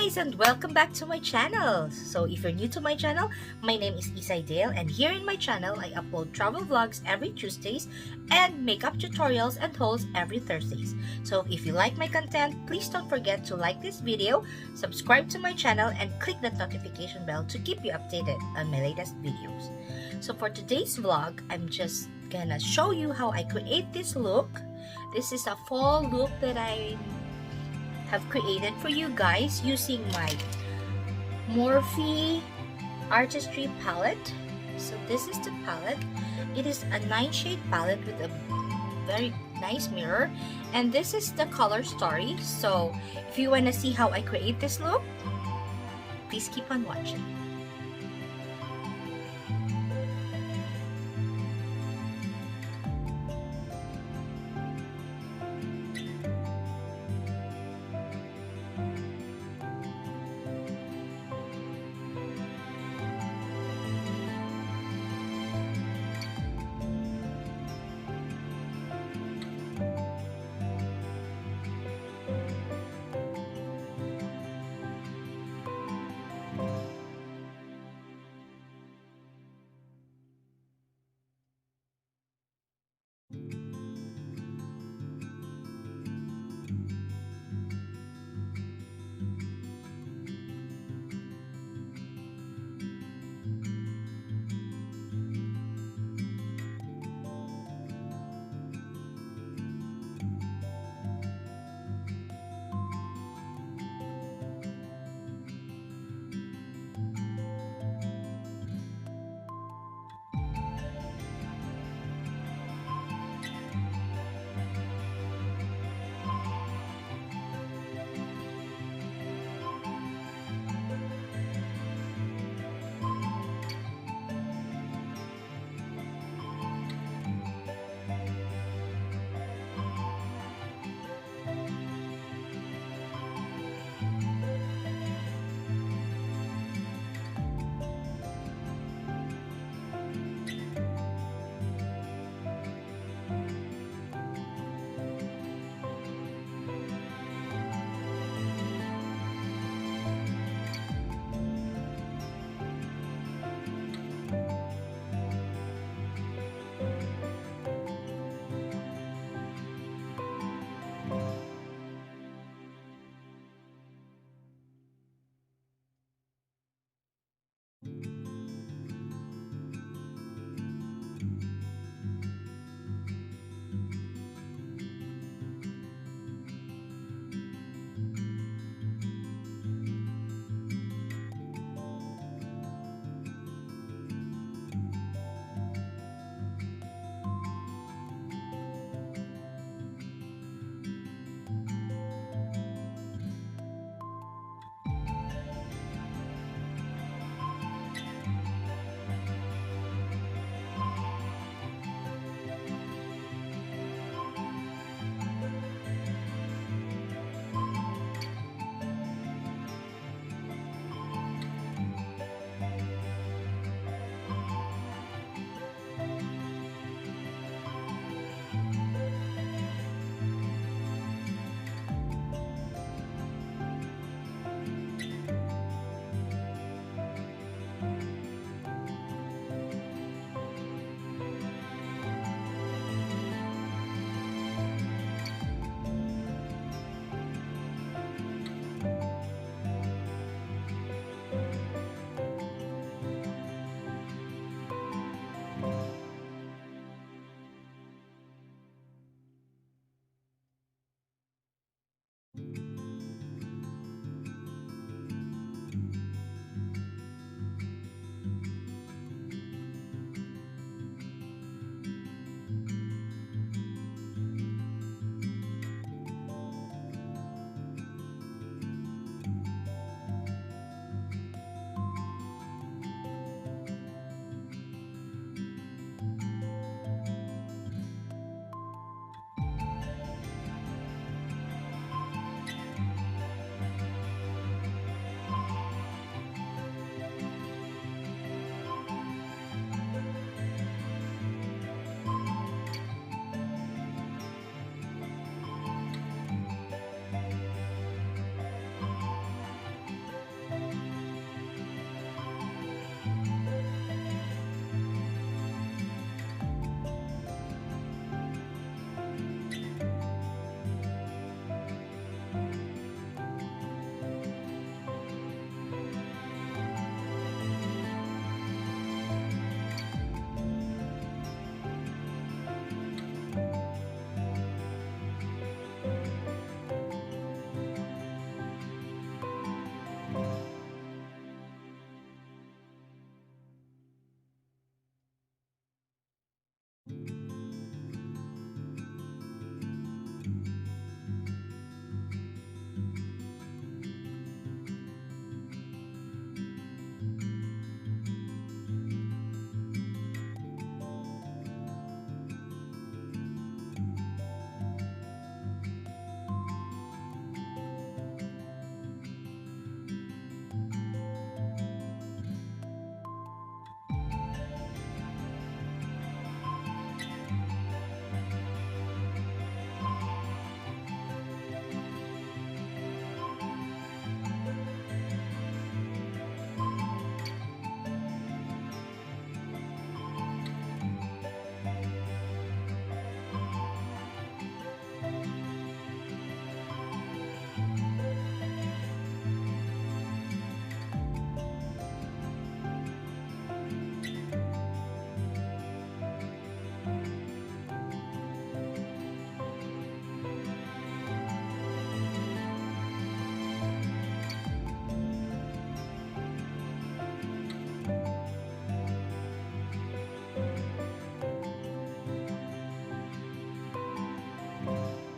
guys, and welcome back to my channel. So if you're new to my channel, my name is Ysay, and here in my channel I upload travel vlogs every Tuesdays and makeup tutorials and hauls every Thursdays. So if you like my content, please don't forget to like this video, subscribe to my channel, and click that notification bell to keep you updated on my latest videos. So for today's vlog, I'm just gonna show you how I create this look. This is a fall look that I have created for you guys using my Morphe Artistry Palette. So this is the palette. It is a 9-shade palette with a very nice mirror, and this is the color story. So if you want to see how I create this look, please keep on watching.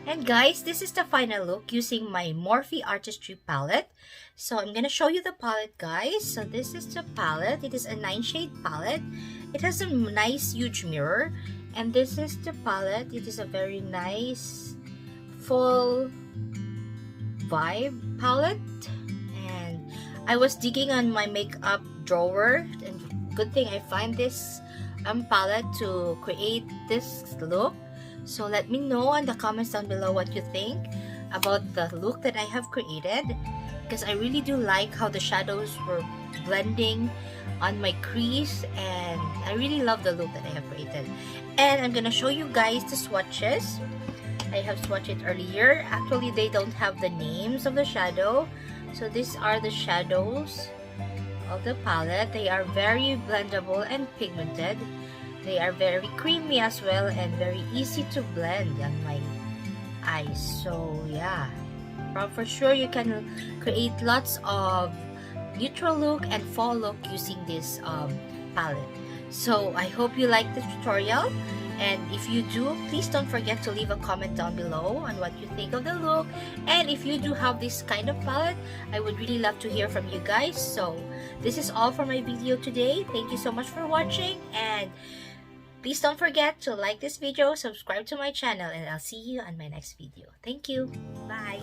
And guys, this is the final look using my Morphe Artistry Palette. So I'm gonna show you the palette, guys. So this is the palette. It is a 9-shade palette. It has a nice huge mirror. And this is the palette. It is a very nice full vibe palette. And I was digging on my makeup drawer, and good thing I find this palette to create this look. So let me know in the comments down below what you think about the look that I have created, because I really do like how the shadows were blending on my crease, and I really love the look that I have created. And I'm gonna show you guys the swatches. I have swatched it earlier. Actually, they don't have the names of the shadow. So these are the shadows of the palette. They are very blendable and pigmented. They are very creamy as well and very easy to blend on my eyes. So yeah, for sure you can create lots of neutral look and fall look using this palette. So I hope you like this tutorial, and if you do, please don't forget to leave a comment down below on what you think of the look. And if you do have this kind of palette, I would really love to hear from you guys. So this is all for my video today. Thank you so much for watching, and please don't forget to like this video, subscribe to my channel, and I'll see you on my next video. Thank you. Bye.